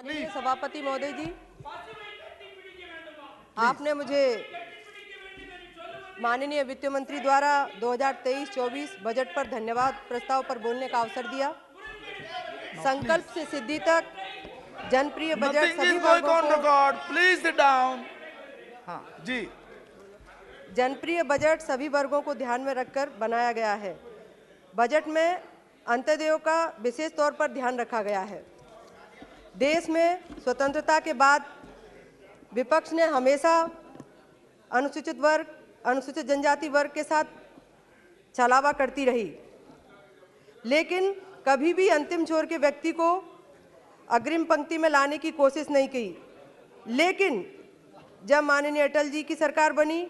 माननीय सभापति महोदय जी, आपने मुझे माननीय वित्त मंत्री द्वारा 2023-24 बजट पर धन्यवाद प्रस्ताव पर बोलने का अवसर दिया। संकल्प से सिद्धि तक जनप्रिय बजट सभी वर्गों को जनप्रिय बजट सभी वर्गों को ध्यान में रखकर बनाया गया है। बजट में अंत्योदयों का विशेष तौर पर ध्यान रखा गया है। देश में स्वतंत्रता के बाद विपक्ष ने हमेशा अनुसूचित वर्ग, अनुसूचित जनजाति वर्ग के साथ छलावा करती रही, लेकिन कभी भी अंतिम छोर के व्यक्ति को अग्रिम पंक्ति में लाने की कोशिश नहीं की। लेकिन जब माननीय अटल जी की सरकार बनी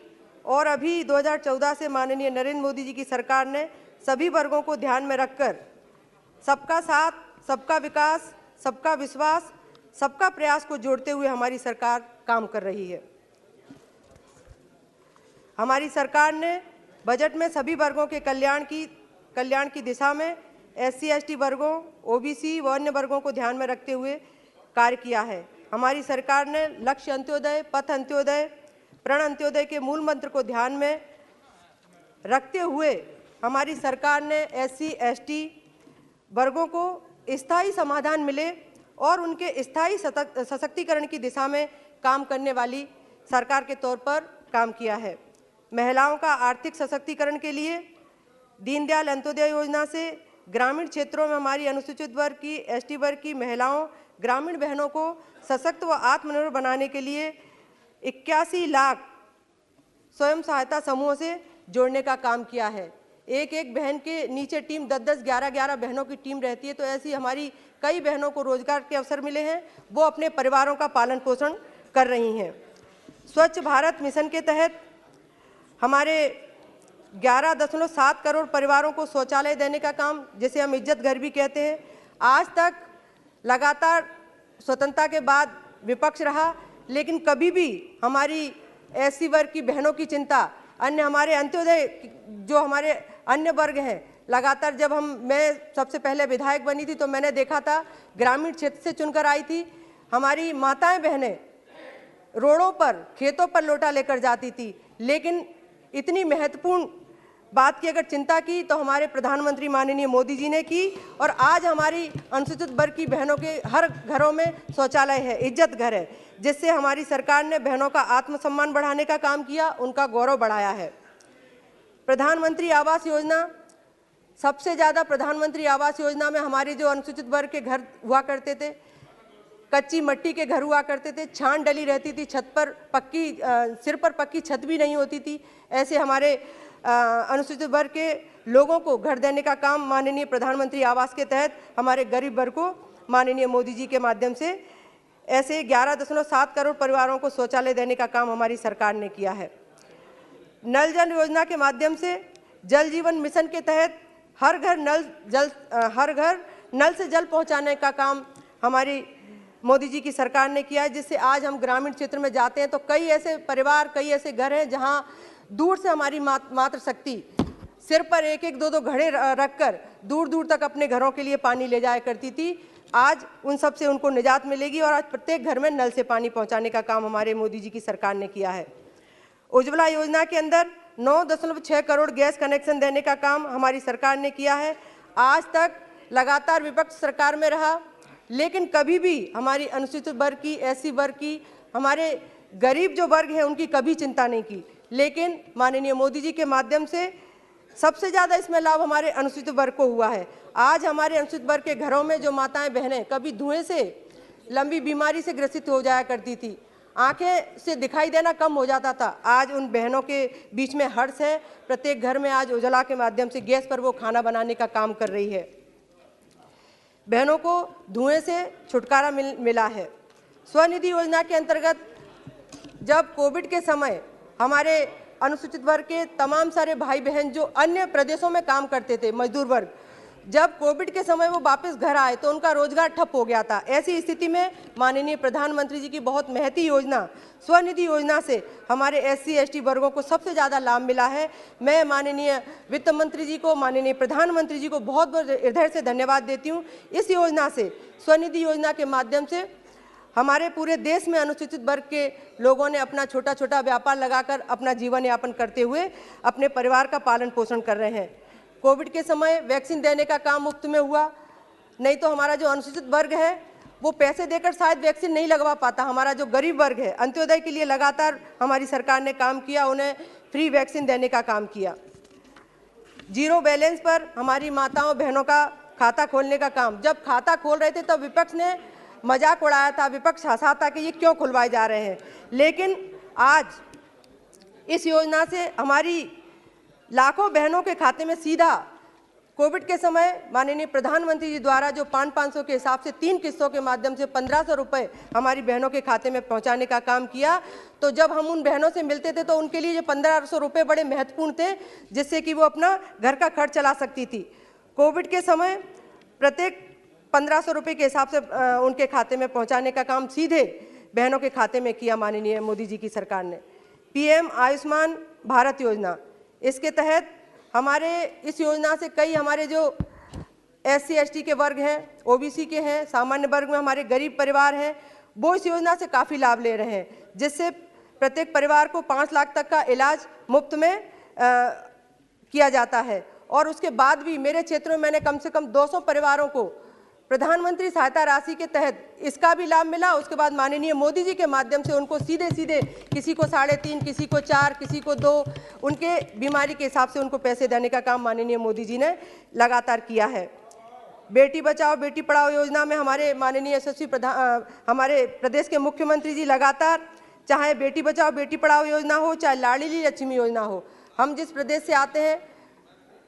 और अभी 2014 से माननीय नरेंद्र मोदी जी की सरकार ने सभी वर्गों को ध्यान में रखकर सबका साथ, सबका विकास, सबका विश्वास, सबका प्रयास को जोड़ते हुए हमारी सरकार काम कर रही है। हमारी सरकार ने बजट में सभी वर्गों के कल्याण की दिशा में SC/ST वर्गों, OBC व अन्य वर्गों को ध्यान में रखते हुए कार्य किया है। हमारी सरकार ने लक्ष्य अंत्योदय, पथ अंत्योदय, प्रण अंत्योदय के मूल मंत्र को ध्यान में रखते हुए हमारी सरकार ने SC/ST वर्गों को स्थायी समाधान मिले और उनके स्थायी सशक्तिकरण की दिशा में काम करने वाली सरकार के तौर पर काम किया है। महिलाओं का आर्थिक सशक्तिकरण के लिए दीनदयाल अंत्योदय योजना से ग्रामीण क्षेत्रों में हमारी अनुसूचित वर्ग की, ST वर्ग की महिलाओं, ग्रामीण बहनों को सशक्त व आत्मनिर्भर बनाने के लिए 81 लाख स्वयं सहायता समूहों से जोड़ने का काम किया है। एक बहन के नीचे टीम 10-10, 11-11 बहनों की टीम रहती है, तो ऐसी हमारी कई बहनों को रोजगार के अवसर मिले हैं, वो अपने परिवारों का पालन पोषण कर रही हैं। स्वच्छ भारत मिशन के तहत हमारे 11.7 करोड़ परिवारों को शौचालय देने का काम, जिसे हम इज्जत घर भी कहते हैं, आज तक लगातार स्वतंत्रता के बाद विपक्ष रहा, लेकिन कभी भी हमारी SC वर्ग की बहनों की चिंता, अन्य हमारे अंत्योदय जो हमारे अन्य वर्ग हैं, लगातार जब मैं सबसे पहले विधायक बनी थी तो मैंने देखा था, ग्रामीण क्षेत्र से चुनकर आई थी, हमारी माताएं बहनें रोडों पर, खेतों पर लोटा लेकर जाती थी, लेकिन इतनी महत्वपूर्ण बात की अगर चिंता की तो हमारे प्रधानमंत्री माननीय मोदी जी ने की, और आज हमारी अनुसूचित वर्ग की बहनों के हर घरों में शौचालय है, इज्जत घर है, जिससे हमारी सरकार ने बहनों का आत्मसम्मान बढ़ाने का काम किया, उनका गौरव बढ़ाया है। प्रधानमंत्री आवास योजना, सबसे ज़्यादा प्रधानमंत्री आवास योजना में हमारे जो अनुसूचित वर्ग के घर हुआ करते थे, कच्ची मट्टी के घर हुआ करते थे, छान डली रहती थी, छत पर सिर पर पक्की छत भी नहीं होती थी, ऐसे हमारे अनुसूचित वर्ग के लोगों को घर देने का काम माननीय प्रधानमंत्री आवास के तहत हमारे गरीब वर्ग को माननीय मोदी जी के माध्यम से ऐसे 11.7 करोड़ परिवारों को शौचालय देने का काम हमारी सरकार ने किया है। नल जल योजना के माध्यम से जल जीवन मिशन के तहत हर घर नल से जल पहुंचाने का काम हमारी मोदी जी की सरकार ने किया है, जिससे आज हम ग्रामीण क्षेत्र में जाते हैं तो कई ऐसे परिवार, कई ऐसे घर हैं जहां दूर से हमारी मातृशक्ति सिर पर 1-1, 2-2 घड़े रखकर दूर दूर तक अपने घरों के लिए पानी ले जाया करती थी। आज उन सब से उनको निजात मिलेगी और आज प्रत्येक घर में नल से पानी पहुंचाने का काम हमारे मोदी जी की सरकार ने किया है। उज्ज्वला योजना के अंदर 9.6 करोड़ गैस कनेक्शन देने का काम हमारी सरकार ने किया है। आज तक लगातार विपक्ष सरकार में रहा, लेकिन कभी भी हमारी अनुसूचित वर्ग की, SC वर्ग की, हमारे गरीब जो वर्ग हैं उनकी कभी चिंता नहीं की, लेकिन माननीय मोदी जी के माध्यम से सबसे ज़्यादा इसमें लाभ हमारे अनुसूचित वर्ग को हुआ है। आज हमारे अनुसूचित वर्ग के घरों में जो माताएं बहनें कभी धुएं से, लंबी बीमारी से ग्रसित हो जाया करती थी, आंखें से दिखाई देना कम हो जाता था, आज उन बहनों के बीच में हर्ष है। प्रत्येक घर में आज उज्ज्वला के माध्यम से गैस पर वो खाना बनाने का काम कर रही है। बहनों को धुएं से छुटकारा मिला है। स्वनिधि योजना के अंतर्गत जब कोविड के समय हमारे अनुसूचित वर्ग के तमाम सारे भाई बहन जो अन्य प्रदेशों में काम करते थे, मजदूर वर्ग, जब कोविड के समय वो वापस घर आए तो उनका रोजगार ठप हो गया था। ऐसी स्थिति में माननीय प्रधानमंत्री जी की बहुत महती योजना स्वनिधि योजना से हमारे SC/ST वर्गों को सबसे ज़्यादा लाभ मिला है। मैं माननीय वित्त मंत्री जी को, माननीय प्रधानमंत्री जी को बहुत बहुत हृदय से धन्यवाद देती हूँ। इस योजना से, स्वनिधि योजना के माध्यम से हमारे पूरे देश में अनुसूचित वर्ग के लोगों ने अपना छोटा छोटा व्यापार लगाकर अपना जीवन यापन करते हुए अपने परिवार का पालन पोषण कर रहे हैं। कोविड के समय वैक्सीन देने का काम मुफ्त में हुआ, नहीं तो हमारा जो अनुसूचित वर्ग है वो पैसे देकर शायद वैक्सीन नहीं लगवा पाता। हमारा जो गरीब वर्ग है, अंत्योदय के लिए लगातार हमारी सरकार ने काम किया, उन्हें फ्री वैक्सीन देने का काम किया। जीरो बैलेंस पर हमारी माताओं बहनों का खाता खोलने का काम, जब खाता खोल रहे थे तब विपक्ष ने मजाक उड़ाया था, विपक्ष हंसा था कि ये क्यों खुलवाए जा रहे हैं। लेकिन आज इस योजना से हमारी लाखों बहनों के खाते में सीधा कोविड के समय माननीय प्रधानमंत्री जी द्वारा जो 500 के हिसाब से 3 किस्तों के माध्यम से 1500 रुपये हमारी बहनों के खाते में पहुंचाने का काम किया। तो जब हम उन बहनों से मिलते थे तो उनके लिए ये 1500 रुपये बड़े महत्वपूर्ण थे, जिससे कि वो अपना घर का खर्च चला सकती थी। कोविड के समय प्रत्येक 1500 रुपये के हिसाब से उनके खाते में पहुँचाने का काम सीधे बहनों के खाते में किया माननीय मोदी जी की सरकार ने। PM आयुष्मान भारत योजना, इसके तहत हमारे इस योजना से कई हमारे जो SC ST के वर्ग हैं, OBC के हैं, सामान्य वर्ग में हमारे गरीब परिवार हैं, वो इस योजना से काफ़ी लाभ ले रहे हैं, जिससे प्रत्येक परिवार को 5 लाख तक का इलाज मुफ्त में किया जाता है। और उसके बाद भी मेरे क्षेत्र में मैंने कम से कम 200 परिवारों को प्रधानमंत्री सहायता राशि के तहत इसका भी लाभ मिला। उसके बाद माननीय मोदी जी के माध्यम से उनको सीधे सीधे किसी को 3.5, किसी को 4, किसी को 2, उनके बीमारी के हिसाब से उनको पैसे देने का काम माननीय मोदी जी ने लगातार किया है। बेटी बचाओ बेटी पढ़ाओ योजना में हमारे माननीय यशस्वी हमारे प्रदेश के मुख्यमंत्री जी लगातार, चाहे बेटी बचाओ बेटी पढ़ाओ योजना हो, चाहे लाडली लक्ष्मी योजना हो, हम जिस प्रदेश से आते हैं,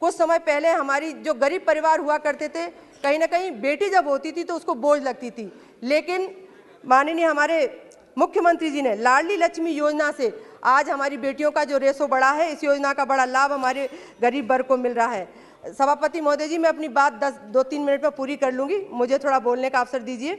कुछ समय पहले हमारी जो गरीब परिवार हुआ करते थे, कहीं ना कहीं बेटी जब होती थी तो उसको बोझ लगती थी। लेकिन माननीय हमारे मुख्यमंत्री जी ने लाडली लक्ष्मी योजना से आज हमारी बेटियों का जो रेशो बढ़ा है, इस योजना का बड़ा लाभ हमारे गरीब वर्ग को मिल रहा है। सभापति महोदय जी, मैं अपनी बात 2-3 मिनट में पूरी कर लूँगी, मुझे थोड़ा बोलने का अवसर दीजिए।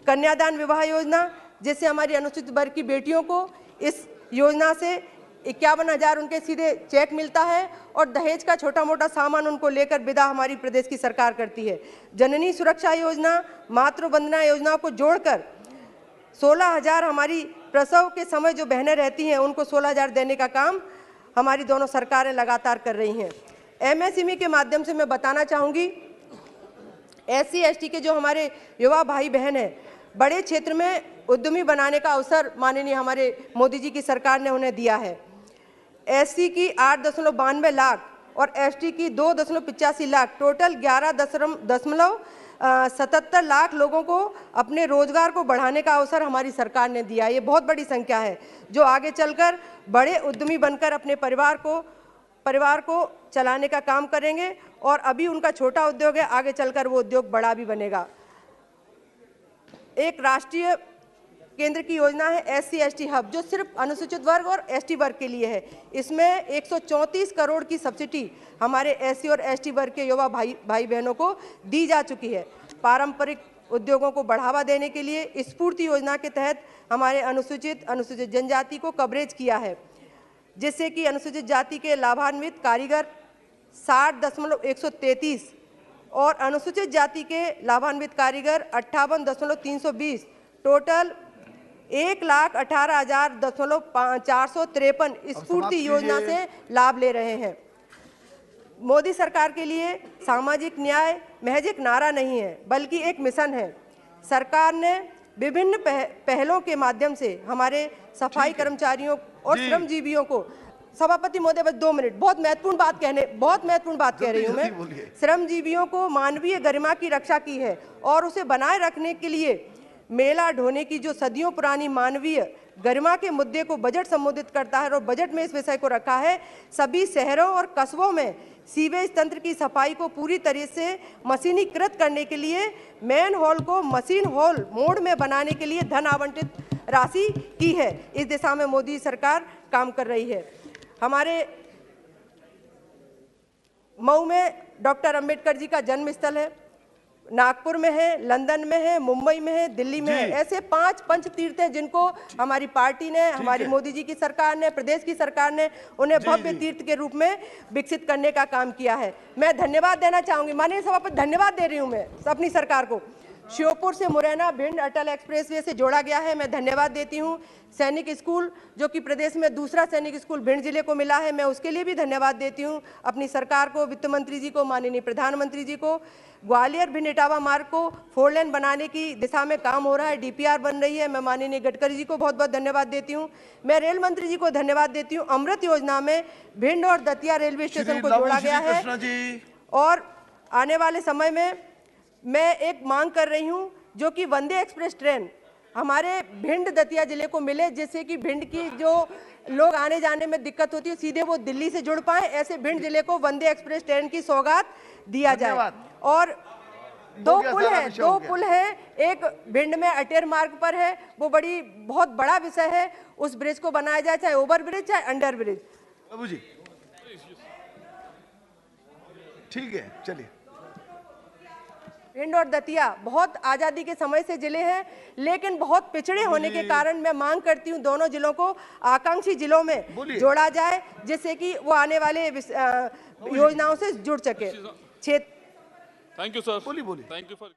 कन्यादान विवाह योजना, जिससे हमारी अनुसूचित वर्ग की बेटियों को इस योजना से 51,000 उनके सीधे चेक मिलता है और दहेज का छोटा मोटा सामान उनको लेकर विदा हमारी प्रदेश की सरकार करती है। जननी सुरक्षा योजना, मातृ वंदना योजनाओं को जोड़कर 16,000 हमारी प्रसव के समय जो बहनें रहती हैं उनको 16,000 देने का काम हमारी दोनों सरकारें लगातार कर रही हैं। MSME के माध्यम से मैं बताना चाहूँगी, SC ST के जो हमारे युवा भाई बहन हैं, बड़े क्षेत्र में उद्यमी बनाने का अवसर माननीय हमारे मोदी जी की सरकार ने उन्हें दिया है। SC की 8.92 लाख और ST की 2.85 लाख, टोटल 11.77 लाख लोगों को अपने रोजगार को बढ़ाने का अवसर हमारी सरकार ने दिया। ये बहुत बड़ी संख्या है, जो आगे चलकर बड़े उद्यमी बनकर अपने परिवार को चलाने का काम करेंगे। और अभी उनका छोटा उद्योग है, आगे चलकर वो उद्योग बड़ा भी बनेगा। एक राष्ट्रीय केंद्र की योजना है SC ST हब, जो सिर्फ अनुसूचित वर्ग और ST वर्ग के लिए है। इसमें 134 करोड़ की सब्सिडी हमारे SC और ST वर्ग के युवा भाई बहनों को दी जा चुकी है। पारंपरिक उद्योगों को बढ़ावा देने के लिए स्फूर्ति योजना के तहत हमारे अनुसूचित जनजाति को कवरेज किया है, जिससे कि अनुसूचित जाति के लाभान्वित कारीगर 60.133 और अनुसूचित जाति के लाभान्वित कारीगर 58.320, टोटल 1,18,453 स्फूर्ति योजना से लाभ ले रहे हैं। मोदी सरकार के लिए सामाजिक न्याय महज एक नारा नहीं है, बल्कि एक मिशन है। सरकार ने विभिन्न पहलों के माध्यम से हमारे सफाई कर्मचारियों और श्रमजीवियों को, सभापति महोदय बस 2 मिनट, बहुत महत्वपूर्ण बात कह रही हूँ मैं, श्रमजीवियों को मानवीय गरिमा की रक्षा की है और उसे बनाए रखने के लिए मेला ढोने की जो सदियों पुरानी मानवीय गरिमा के मुद्दे को बजट संबोधित करता है और बजट में इस विषय को रखा है। सभी शहरों और कस्बों में सीवेज तंत्र की सफाई को पूरी तरह से मशीनीकृत करने के लिए मैन हॉल को मशीन हॉल मोड में बनाने के लिए धन आवंटित राशि की है। इस दिशा में मोदी सरकार काम कर रही है। हमारे मऊ में डॉक्टर अंबेडकर जी का जन्म स्थल है, नागपुर में है, लंदन में है, मुंबई में है, दिल्ली में है। ऐसे 5 पंच तीर्थ हैं जिनको हमारी पार्टी ने, हमारी मोदी जी की सरकार ने, प्रदेश की सरकार ने उन्हें भव्य तीर्थ के रूप में विकसित करने का काम किया है। मैं धन्यवाद देना चाहूंगी, माननीय सभापति, धन्यवाद दे रही हूं मैं अपनी सरकार को। श्योपुर से मुरैना भिंड अटल एक्सप्रेसवे से जोड़ा गया है। मैं धन्यवाद देती हूं सैनिक स्कूल, जो कि प्रदेश में दूसरा सैनिक स्कूल भिंड जिले को मिला है, मैं उसके लिए भी धन्यवाद देती हूं अपनी सरकार को, वित्त मंत्री जी को, माननीय प्रधानमंत्री जी को। ग्वालियर भिंड इटावा मार्ग को 4 लेन बनाने की दिशा में काम हो रहा है, डीपीआर बन रही है, मैं माननीय गडकरी जी को बहुत बहुत धन्यवाद देती हूँ। मैं रेल मंत्री जी को धन्यवाद देती हूँ। अमृत योजना में भिंड और दतिया रेलवे स्टेशन को जोड़ा गया है और आने वाले समय में मैं एक मांग कर रही हूं जो कि वंदे एक्सप्रेस ट्रेन हमारे भिंड दतिया जिले को मिले, जिससे कि भिंड की जो लोग आने जाने में दिक्कत होती है सीधे वो दिल्ली से जुड़ पाए। ऐसे भिंड जिले को वंदे एक्सप्रेस ट्रेन की सौगात दिया जाए। और दो पुल है, एक भिंड में अटेर मार्ग पर है, वो बहुत बड़ा विषय है, उस ब्रिज को बनाया जाए, चाहे ओवर ब्रिज चाहे अंडर ब्रिज। बाबू जी ठीक है, चलिए। भिंड और दतिया बहुत आजादी के समय से जिले हैं, लेकिन बहुत पिछड़े होने के कारण मैं मांग करती हूं दोनों जिलों को आकांक्षी जिलों में जोड़ा जाए, जिससे कि वो आने वाले योजनाओं से जुड़ सके। Thank you sir. बोलिए। Thank you for